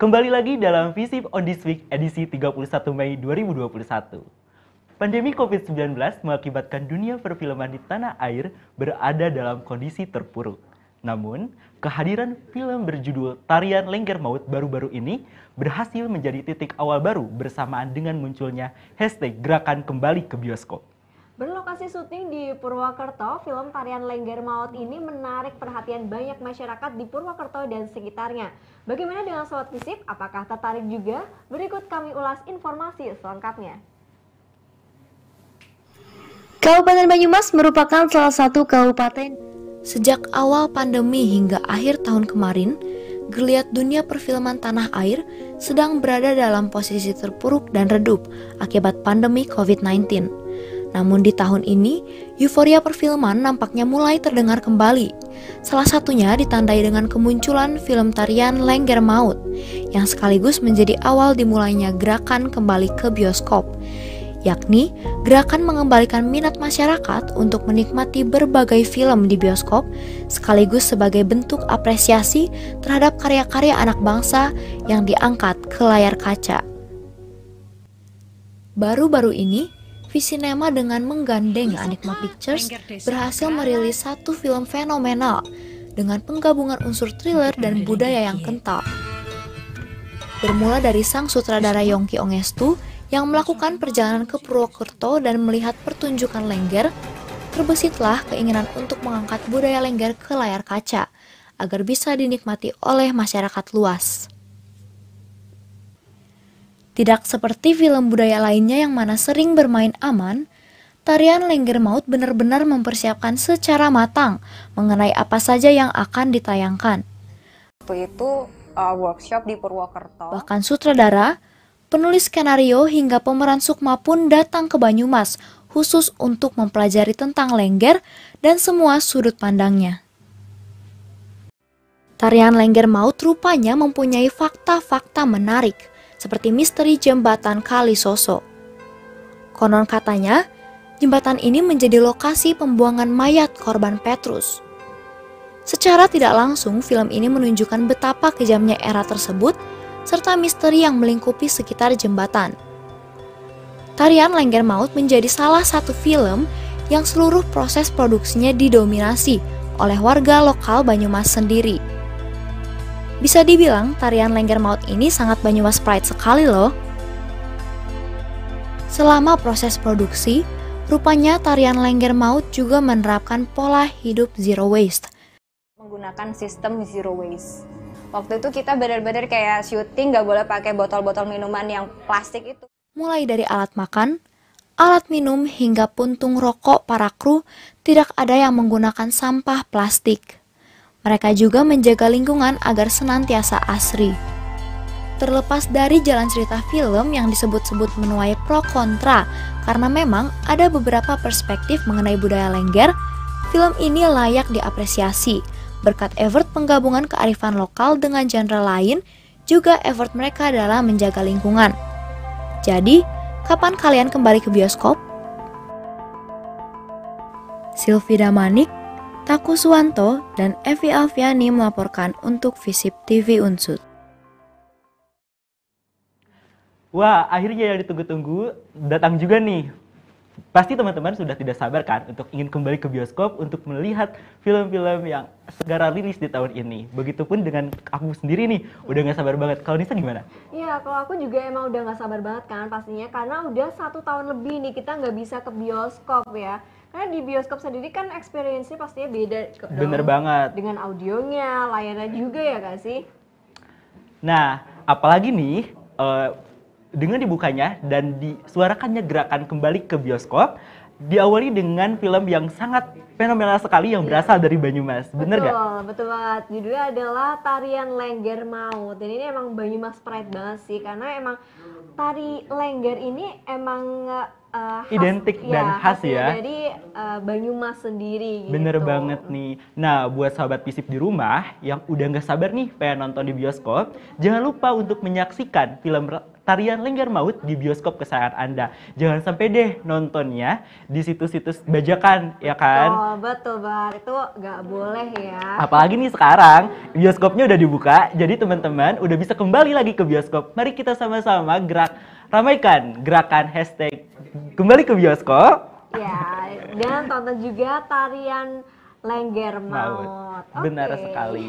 Kembali lagi dalam Visip on this week edisi 31 Mei 2021. Pandemi COVID-19 mengakibatkan dunia perfilman di tanah air berada dalam kondisi terpuruk. Namun, kehadiran film berjudul Tarian Lengger Maut baru-baru ini berhasil menjadi titik awal baru bersamaan dengan munculnya hashtag Gerakan Kembali ke Bioskop. Berlokasi syuting di Purwokerto, film Tarian Lengger Maut ini menarik perhatian banyak masyarakat di Purwokerto dan sekitarnya. Bagaimana dengan Sobat Visip? Apakah tertarik juga? Berikut kami ulas informasi selengkapnya. Kabupaten Banyumas merupakan salah satu kabupaten. Sejak awal pandemi hingga akhir tahun kemarin, geliat dunia perfilman tanah air sedang berada dalam posisi terpuruk dan redup akibat pandemi COVID-19. Namun di tahun ini, euforia perfilman nampaknya mulai terdengar kembali. Salah satunya ditandai dengan kemunculan film Tarian Lengger Maut, yang sekaligus menjadi awal dimulainya gerakan kembali ke bioskop, yakni gerakan mengembalikan minat masyarakat untuk menikmati berbagai film di bioskop, sekaligus sebagai bentuk apresiasi terhadap karya-karya anak bangsa yang diangkat ke layar kaca. Baru-baru ini, Visinema dengan menggandeng Anikma Pictures berhasil merilis satu film fenomenal dengan penggabungan unsur thriller dan budaya yang kental. Bermula dari sang sutradara Yongki Ongestu yang melakukan perjalanan ke Purwokerto dan melihat pertunjukan Lengger, terbesitlah keinginan untuk mengangkat budaya Lengger ke layar kaca agar bisa dinikmati oleh masyarakat luas. Tidak seperti film budaya lainnya yang mana sering bermain aman, Tarian Lengger Maut benar-benar mempersiapkan secara matang mengenai apa saja yang akan ditayangkan. Waktu itu workshop di Purwokerto. Bahkan sutradara, penulis skenario hingga pemeran Sukma pun datang ke Banyumas khusus untuk mempelajari tentang Lengger dan semua sudut pandangnya. Tarian Lengger Maut rupanya mempunyai fakta-fakta menarik, seperti misteri jembatan Kali Soso. Konon katanya, jembatan ini menjadi lokasi pembuangan mayat korban Petrus. Secara tidak langsung, film ini menunjukkan betapa kejamnya era tersebut, serta misteri yang melingkupi sekitar jembatan. Tarian Lengger Maut menjadi salah satu film yang seluruh proses produksinya didominasi oleh warga lokal Banyumas sendiri. Bisa dibilang Tarian Lengger Maut ini sangat Banyumas Pride sekali loh. Selama proses produksi, rupanya Tarian Lengger Maut juga menerapkan pola hidup zero waste. Menggunakan sistem zero waste. Waktu itu kita benar-benar kayak syuting gak boleh pakai botol-botol minuman yang plastik itu. Mulai dari alat makan, alat minum hingga puntung rokok para kru tidak ada yang menggunakan sampah plastik. Mereka juga menjaga lingkungan agar senantiasa asri. Terlepas dari jalan cerita film yang disebut-sebut menuai pro kontra, karena memang ada beberapa perspektif mengenai budaya Lengger, film ini layak diapresiasi berkat effort penggabungan kearifan lokal dengan genre lain, juga effort mereka dalam menjaga lingkungan. Jadi, kapan kalian kembali ke bioskop? Sylvie Damanik, Taku Suwanto, dan Evi Alfiani melaporkan untuk Visip TV Unsud. Wah, akhirnya yang ditunggu-tunggu datang juga nih. Pasti teman-teman sudah tidak sabar kan untuk ingin kembali ke bioskop untuk melihat film-film yang segera rilis di tahun ini. Begitupun dengan aku sendiri nih, udah gak sabar banget. Kalau Nisa gimana? Iya, kalau aku juga emang udah gak sabar banget kan pastinya, karena udah 1 tahun lebih nih kita nggak bisa ke bioskop ya. Karena di bioskop sendiri kan experience-nya pastinya beda. Bener banget. Dengan audionya, layarnya juga ya gak sih? Nah, apalagi nih, dengan dibukanya dan disuarakannya gerakan kembali ke bioskop, diawali dengan film yang sangat fenomenal sekali yang berasal dari Banyumas. Bener gak? Betul banget. Judulnya adalah Tarian Lengger Maut. Dan ini emang Banyumas Pride banget sih, karena emang tari Lengger ini emang identik dan khas ya. Dari Banyumas sendiri gitu. Bener banget nih. Nah, buat sahabat Visip di rumah yang udah nggak sabar nih pengen nonton di bioskop, jangan lupa untuk menyaksikan film Tarian Lengger Maut di bioskop kesayangan Anda. Jangan sampai deh nontonnya di situs-situs bajakan, ya kan? Oh, betul banget. Itu nggak boleh ya. Apalagi nih sekarang, bioskopnya udah dibuka, jadi teman-teman udah bisa kembali lagi ke bioskop. Mari kita sama-sama ramaikan gerakan hashtag kembali ke bioskop. Ya, dan tonton juga Tarian Lengger Maut. Benar Oke. sekali.